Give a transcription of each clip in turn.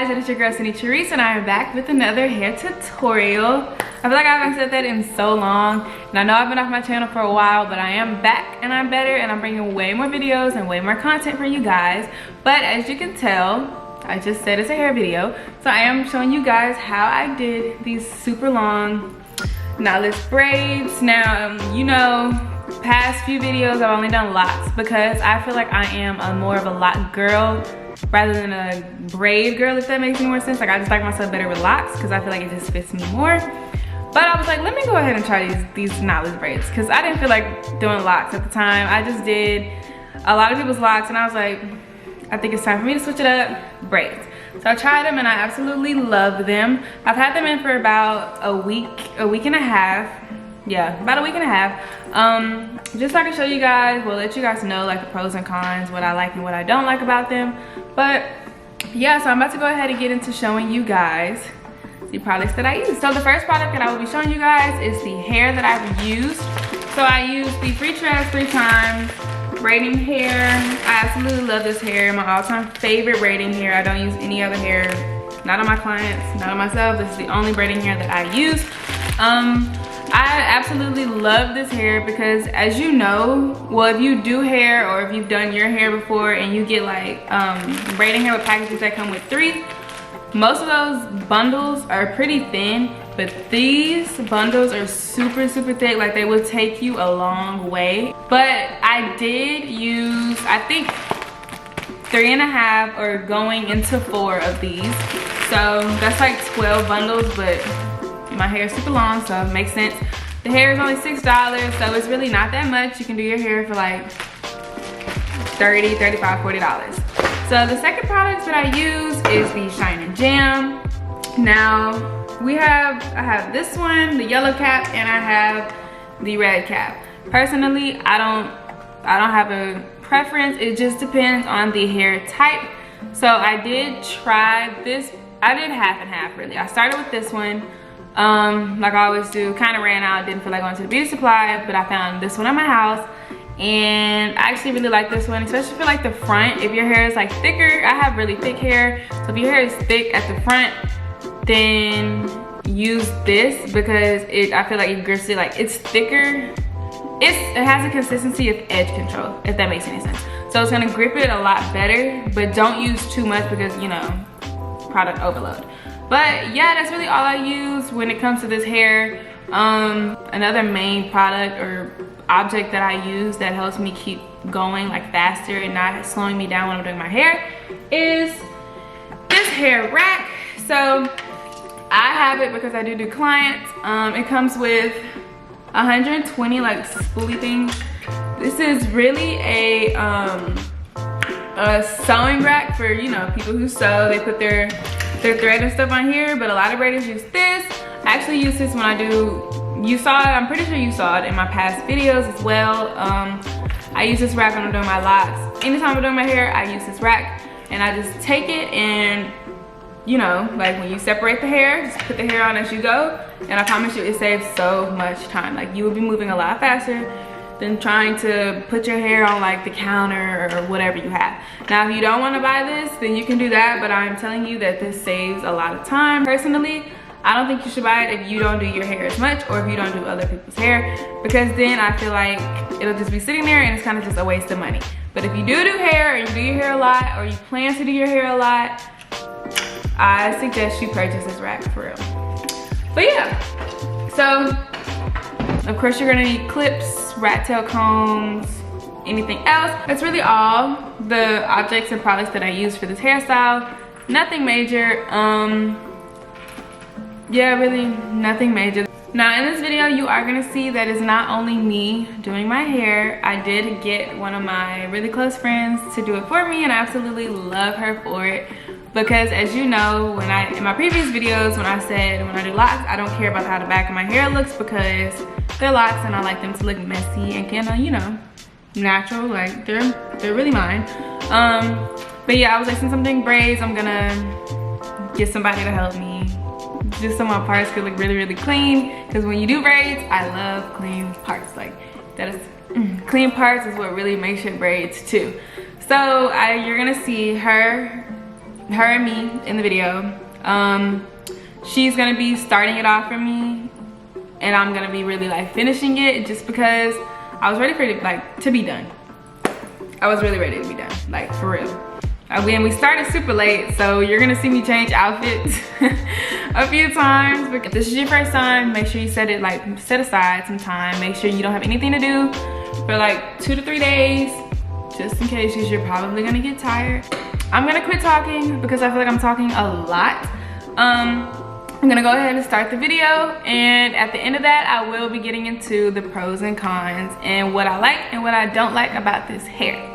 guys, it is your girl Cindy Therese and I am back with another hair tutorial. I feel like I haven't said that in so long, and I know I've been off my channel for a while, but I am back and I'm better and I'm bringing way more videos and way more content for you guys. But as you can tell, I just said it's a hair video, so I am showing you guys how I did these super long knotless braids. Now, you know, past few videos I've only done locks because I feel like I am more of a lock girl rather than a braid girl, if that makes any more sense. Like, I just like myself better with locks because I feel like it just fits me more. But I was like, let me go ahead and try these knotless braids because I didn't feel like doing locks at the time. I just did a lot of people's locks and I was like, I think it's time for me to switch it up, braids. So I tried them and I absolutely love them. I've had them in for about a week and a half. Yeah, about a week and a half. Just so I can show you guys, we'll let you guys know like the pros and cons, what I like and what I don't like about them. But yeah, so I'm about to go ahead and get into showing you guys the products that I use. So the first product that I will be showing you guys is the hair that I've used. So I used the Free Tress 3 times braiding hair. I absolutely love this hair, my all-time favorite braiding hair. I don't use any other hair, not on my clients, not on myself. This is the only braiding hair that I use. I absolutely love this hair because, as you know, well, if you do hair or if you've done your hair before and you get like braiding hair with packages that come with 3, most of those bundles are pretty thin, but these bundles are super thick. Like, they will take you a long way. But I did use, I think, 3.5 or going into 4 of these. So that's like 12 bundles, but my hair is super long, so it makes sense. The hair is only $6, so it's really not that much. You can do your hair for like $30, $35, $40. So the second product that I use is the Shine and Jam. Now I have this one, the yellow cap, and I have the red cap. Personally, I don't have a preference. It just depends on the hair type. So I did try this. I did half and half, really. I started with this one. Like I always do, kind of ran out, didn't feel like going to the beauty supply, but I found this one at my house and I actually really like this one, especially for like the front. If your hair is like thicker, I have really thick hair, so if your hair is thick at the front, then use this because I feel like it grips it, like it's thicker. It has a consistency of edge control, if that makes any sense. So it's gonna grip it a lot better, but don't use too much because, you know, product overload. But yeah, that's really all I use when it comes to this hair. Another main product or object that I use that helps me keep going like faster and not slowing me down when I'm doing my hair is this hair rack. So I have it because I do clients. It comes with 120 like spoolie things. This is really a sewing rack for, you know, people who sew. They put their thread and stuff on here, but a lot of braiders use this. I actually use this when I do, you saw it, I'm pretty sure you saw it in my past videos as well. I use this rack when I'm doing my locks. Anytime I'm doing my hair, I use this rack and I just take it and, you know, like when you separate the hair, just put the hair on as you go, and I promise you it saves so much time. Like, you will be moving a lot faster than trying to put your hair on like the counter or whatever you have. Now, if you don't want to buy this, then you can do that, but I'm telling you that this saves a lot of time. Personally, I don't think you should buy it if you don't do your hair as much or if you don't do other people's hair, because then I feel like it'll just be sitting there and it's kind of just a waste of money. But if you do hair, or you do your hair a lot, or you plan to do your hair a lot, I suggest you purchase this rack for real. But yeah, so of course you're gonna need clips, rat tail combs, anything else. That's really all the objects and products that I use for this hairstyle. Nothing major. Yeah, really nothing major. Now in this video, you are gonna see that it's not only me doing my hair. I did get one of my really close friends to do it for me, and I absolutely love her for it. Because, as you know, in my previous videos, when I said when I do locks, I don't care about how the back of my hair looks because they're locks and I like them to look messy and kind of, you know, natural. Like, they're really mine. But yeah, I was like, since I'm doing braids, I'm gonna get somebody to help me. Just so my parts could look really clean. Because when you do braids, I love clean parts. Like, that is clean parts is what really makes your braids too. So you're gonna see her her and me in the video. She's gonna be starting it off for me, and I'm gonna be really like finishing it, just because I was ready for it like to be done. I was really ready to be done, like for real. Again, we started super late, so you're gonna see me change outfits a few times. But if this is your first time, make sure you set aside some time. Make sure you don't have anything to do for like 2 to 3 days, just in case, because you're probably gonna get tired. I'm gonna quit talking because I feel like I'm talking a lot. I'm gonna go ahead and start the video, and at the end of that, I will be getting into the pros and cons and what I like and what I don't like about this hair.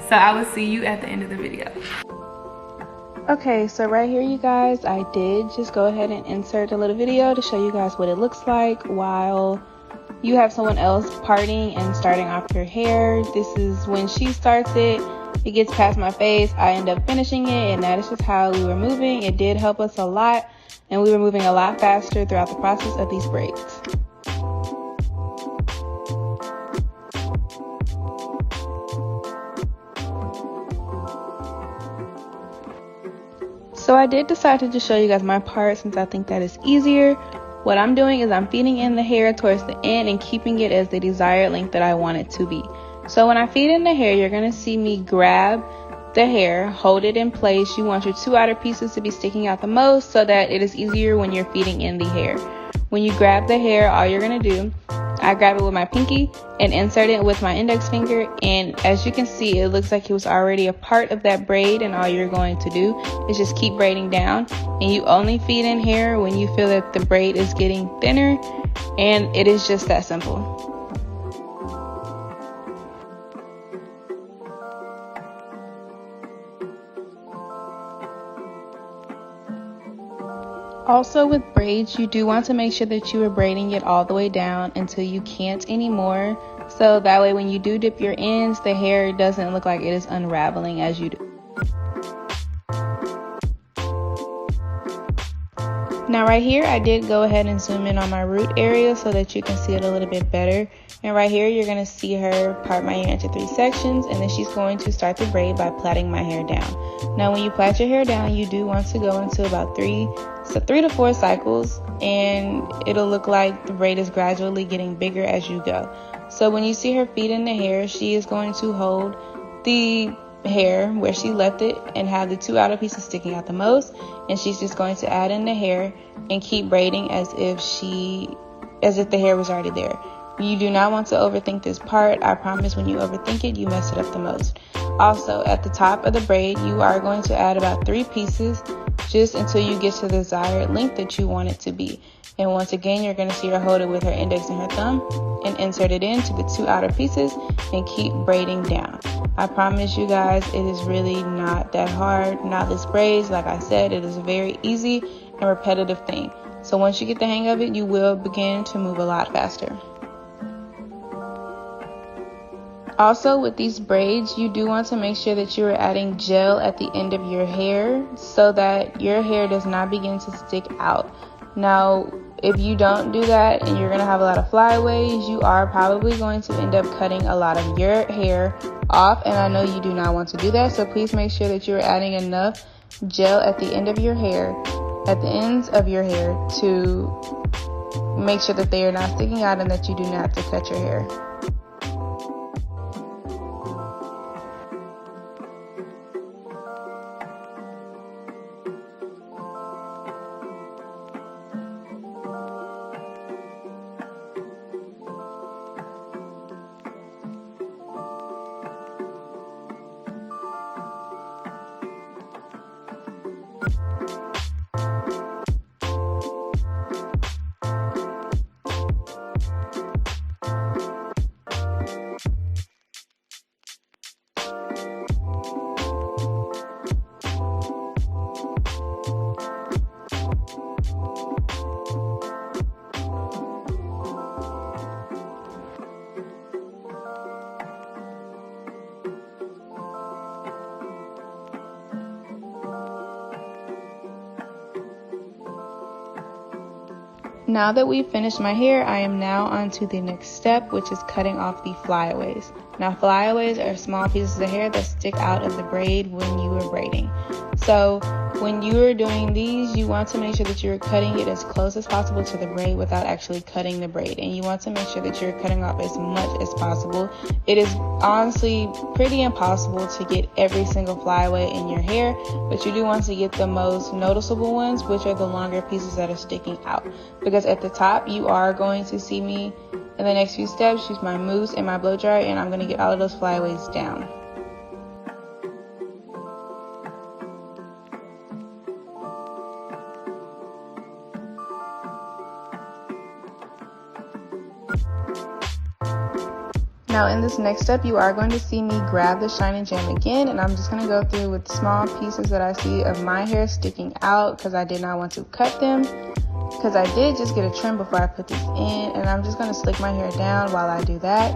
So I will see you at the end of the video. Okay, so right here, you guys, I did just go ahead and insert a little video to show you guys what it looks like while you have someone else parting and starting off your hair. This is when she starts it. It gets past my face. I end up finishing it, and that is just how we were moving. It did help us a lot, and we were moving a lot faster throughout the process of these braids. So I did decide to just show you guys my part, since I think that is easier. What I'm doing is I'm feeding in the hair towards the end and keeping it as the desired length that I want it to be. So when I feed in the hair, you're going to see me grab the hair, hold it in place. You want your 2 outer pieces to be sticking out the most so that it is easier when you're feeding in the hair. When you grab the hair, all you're going to do, I grab it with my pinky and insert it with my index finger, and as you can see, it looks like it was already a part of that braid, and all you're going to do is just keep braiding down, and you only feed in hair when you feel that the braid is getting thinner, and it is just that simple. Also, with braids, you do want to make sure that you are braiding it all the way down until you can't anymore. So that way when you do dip your ends, the hair doesn't look like it is unraveling as you do. Now right here, I did go ahead and zoom in on my root area so that you can see it a little bit better. And right here, you're going to see her part my hair into 3 sections, and then she's going to start the braid by plaiting my hair down. Now when you plait your hair down, you do want to go into about 3 to 4 cycles, and it'll look like the braid is gradually getting bigger as you go. So when you see her feed in the hair, she is going to hold the hair where she left it and have the 2 outer pieces sticking out the most, and she's just going to add in the hair and keep braiding as if the hair was already there. You do not want to overthink this part. I promise when you overthink it, you mess it up the most. Also, at the top of the braid, you are going to add about 3 pieces just until you get to the desired length that you want it to be. And once again, you're going to see her hold it with her index and her thumb and insert it into the 2 outer pieces and keep braiding down. I promise you guys, it is really not that hard. Knotless braids, like I said, it is a very easy and repetitive thing. So once you get the hang of it, you will begin to move a lot faster. Also, with these braids, you do want to make sure that you are adding gel at the end of your hair so that your hair does not begin to stick out. Now, if you don't do that and you're going to have a lot of flyaways, you are probably going to end up cutting a lot of your hair off, and I know you do not want to do that. So please make sure that you're adding enough gel at the end of your hair, at the ends of your hair, to make sure that they are not sticking out and that you do not have to cut your hair. Now that we've finished my hair, I am now on to the next step, which is cutting off the flyaways. Now, flyaways are small pieces of hair that stick out of the braid when you are braiding. So when you are doing these, you want to make sure that you're cutting it as close as possible to the braid without actually cutting the braid. And you want to make sure that you're cutting off as much as possible. It is honestly pretty impossible to get every single flyaway in your hair, but you do want to get the most noticeable ones, which are the longer pieces that are sticking out. Because at the top, you are going to see me in the next few steps use my mousse and my blow dryer, and I'm going to get all of those flyaways down. Now in this next step, you are going to see me grab the Shine and Jam again, and I'm just going to go through with small pieces that I see of my hair sticking out because I did not want to cut them. Because I did just get a trim before I put these in, and I'm just going to slick my hair down while I do that.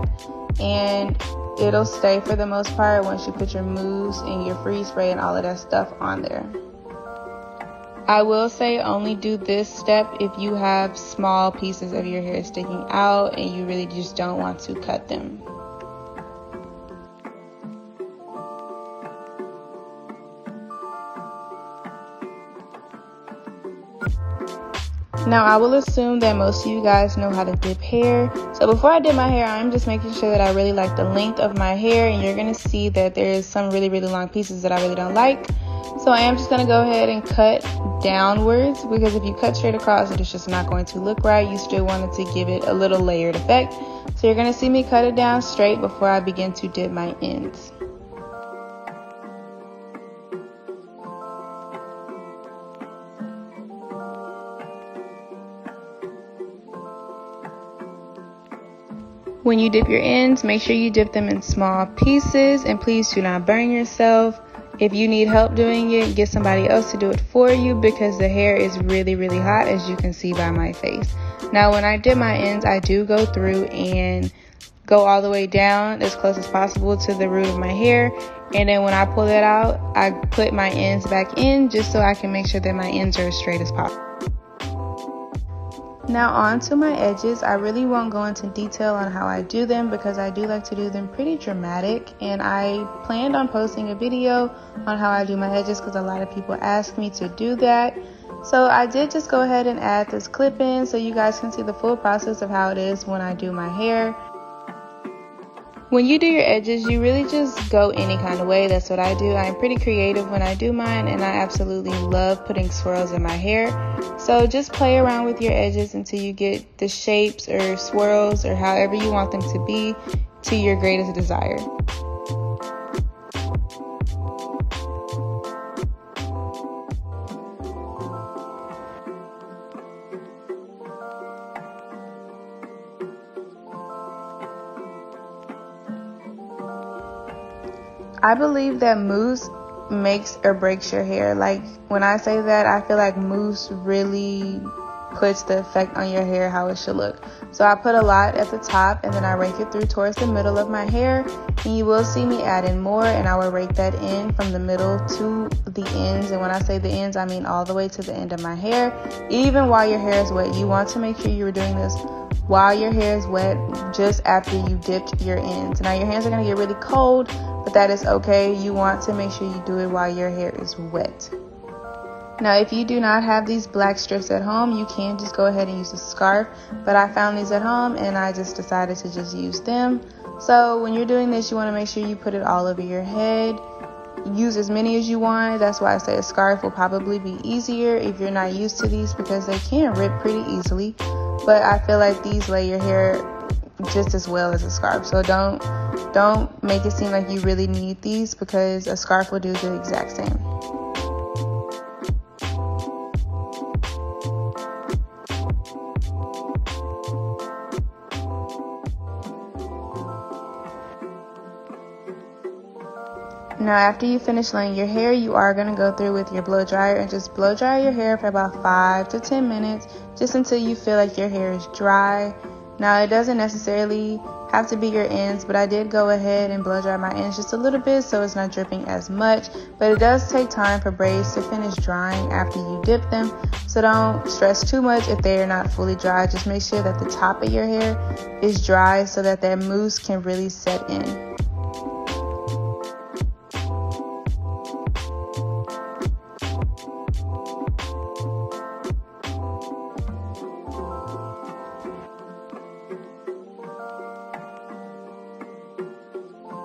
And it'll stay for the most part once you put your mousse and your freeze spray and all of that stuff on there. I will say only do this step if you have small pieces of your hair sticking out and you really just don't want to cut them. Now I will assume that most of you guys know how to dip hair. So before I dip my hair, I'm just making sure that I really like the length of my hair, and you're going to see that there is some really long pieces that I really don't like. So I am just going to go ahead and cut downwards, because if you cut straight across, it is just not going to look right. You still wanted to give it a little layered effect. So you're going to see me cut it down straight before I begin to dip my ends. When you dip your ends, make sure you dip them in small pieces, and please do not burn yourself. If you need help doing it, get somebody else to do it for you, because the hair is really hot, as you can see by my face. Now when I dip my ends, I do go through and go all the way down as close as possible to the root of my hair, and then when I pull that out, I put my ends back in just so I can make sure that my ends are as straight as possible. Now on to my edges. I really won't go into detail on how I do them because I do like to do them pretty dramatic, and I planned on posting a video on how I do my edges because a lot of people ask me to do that. So I did just go ahead and add this clip in so you guys can see the full process of how it is when I do my hair. When you do your edges, you really just go any kind of way. That's what I do. I'm pretty creative when I do mine, and I absolutely love putting swirls in my hair. So just play around with your edges until you get the shapes or swirls or however you want them to be to your greatest desire. I believe that mousse makes or breaks your hair. Like when I say that, I feel like mousse really puts the effect on your hair how it should look. So I put a lot at the top, and then I rake it through towards the middle of my hair, and you will see me add in more, and I will rake that in from the middle to the ends. And when I say the ends, I mean all the way to the end of my hair. Even while your hair is wet, you want to make sure you're doing this while your hair is wet, just after you dipped your ends. Now your hands are going to get really cold, but that is okay. You want to make sure you do it while your hair is wet. Now if you do not have these black strips at home, you can just go ahead and use a scarf, but I found these at home and I just decided to just use them. So when you're doing this, you want to make sure you put it all over your head. Use as many as you want. That's why I say a scarf will probably be easier if you're not used to these, because they can rip pretty easily, but I feel like these lay your hair just as well as a scarf. So don't make it seem like you really need these, because a scarf will do the exact same. Now after you finish laying your hair, you are going to go through with your blow dryer and just blow dry your hair for about 5 to 10 minutes, just until you feel like your hair is dry. Now it doesn't necessarily have to be your ends, but I did go ahead and blow dry my ends just a little bit so it's not dripping as much. But it does take time for braids to finish drying after you dip them, so don't stress too much if they are not fully dry. Just make sure that the top of your hair is dry so that mousse can really set in.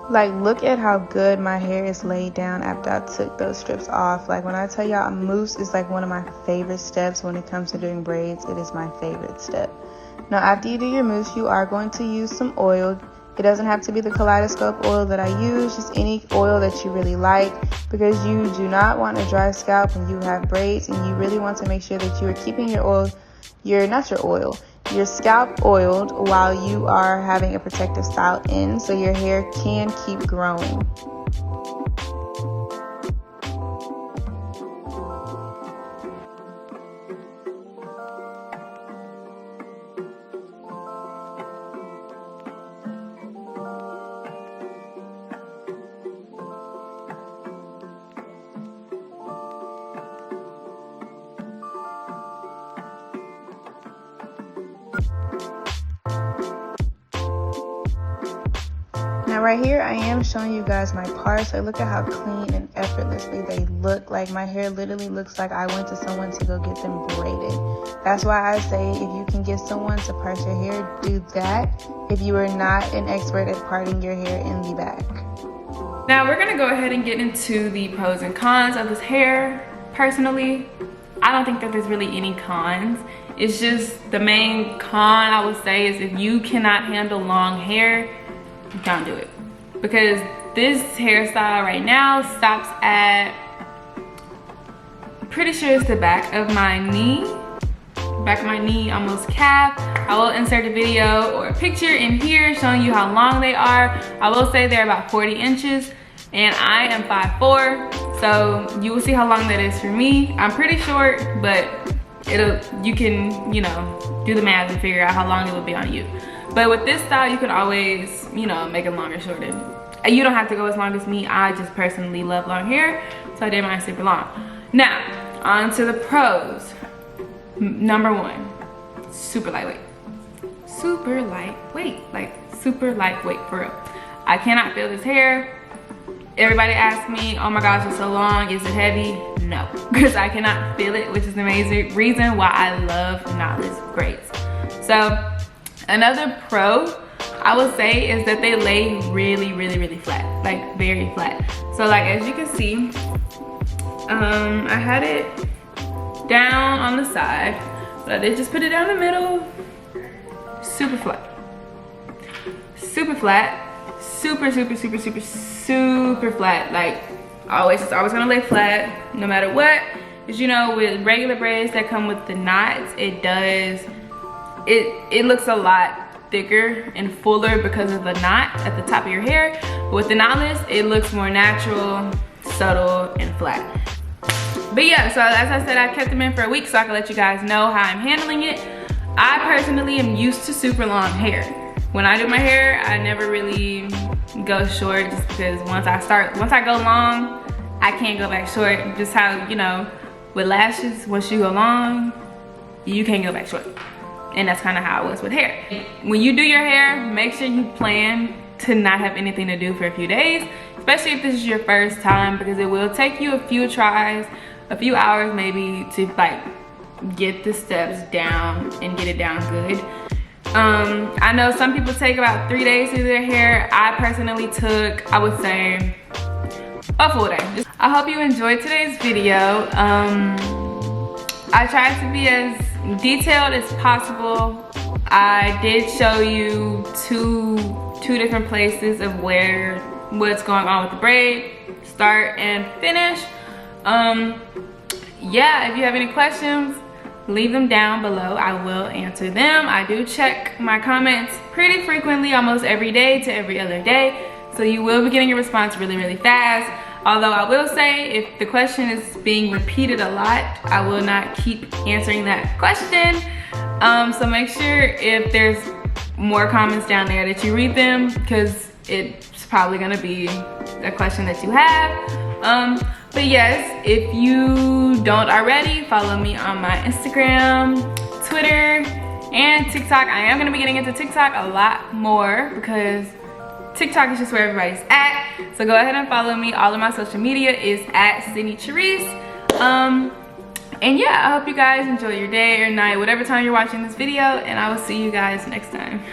Like, look at how good my hair is laid down after I took those strips off. Like, when I tell y'all, mousse is like one of my favorite steps when it comes to doing braids. It is my favorite step. Now, after you do your mousse, you are going to use some oil. It doesn't have to be the kaleidoscope oil that I use, just any oil that you really like, because you do not want a dry scalp when you have braids, and you really want to make sure that you are keeping your scalp oiled while you are having a protective style in, so your hair can keep growing. Now right here I am showing you guys my parts. So look at how clean and effortlessly they look. Like, my hair literally looks like I went to someone to go get them braided. That's why I say if you can get someone to part your hair, do that if you are not an expert at parting your hair in the back. Now we're gonna go ahead and get into the pros and cons of this hair. Personally, I don't think that there's really any cons. It's just the main con I would say is if you cannot handle long hair, don't do it. Because this hairstyle right now stops at, pretty sure it's the back of my knee, almost calf. I will insert a video or a picture in here showing you how long they are. I will say they're about 40 inches and I am 5'4", so you will see how long that is for me. I'm pretty short, but you can, you know, do the math and figure out how long it would be on you. But with this style, you can always, you know, make it long or shorter. And you don't have to go as long as me. I just personally love long hair, so I did mine super long. Now, on to the pros. Number one, super lightweight. Super lightweight, like super lightweight for real. I cannot feel this hair. Everybody asks me, oh my gosh, it's so long, is it heavy? No, because I cannot feel it, which is the amazing reason why I love knotless braids. So, another pro I would say is that they lay really, really, really flat, like very flat. So like, as you can see, I had it down on the side, but I did just put it down the middle. Super flat. Super flat. Super, super, super, super, super flat. Like, it's always gonna lay flat no matter what. Because, you know, with regular braids that come with the knots, it looks a lot thicker and fuller because of the knot at the top of your hair. But with the knotless, it looks more natural, subtle, and flat. But yeah, so as I said, I kept them in for a week so I can let you guys know how I'm handling it. I personally am used to super long hair. When I do my hair, I never really go short, just because once I go long, I can't go back short. Just how, you know, with lashes, once you go long, you can't go back short. And that's kind of how it was with hair. When you do your hair, make sure you plan to not have anything to do for a few days, especially if this is your first time, because it will take you a few tries, a few hours maybe, to like get the steps down and get it down good. I know some people take about 3 days to do their hair. I personally took, I would say, a full day. I hope you enjoyed today's video. I tried to be as detailed as possible. I did show you two different places of what's going on with the braid, start and finish. Yeah, if you have any questions, leave them down below. I will answer them. I do check my comments pretty frequently, almost every day to every other day, so you will be getting a response really, really fast. Although I will say, if the question is being repeated a lot, I will not keep answering that question. So make sure if there's more comments down there that you read them, because it's probably gonna be a question that you have. But yes, if you don't already, follow me on my Instagram, Twitter, and TikTok. I am gonna be getting into TikTok a lot more because TikTok is just where everybody's at. So go ahead and follow me. All of my social media is at Sydney Charisse. And yeah, I hope you guys enjoy your day or night, whatever time you're watching this video, and I will see you guys next time.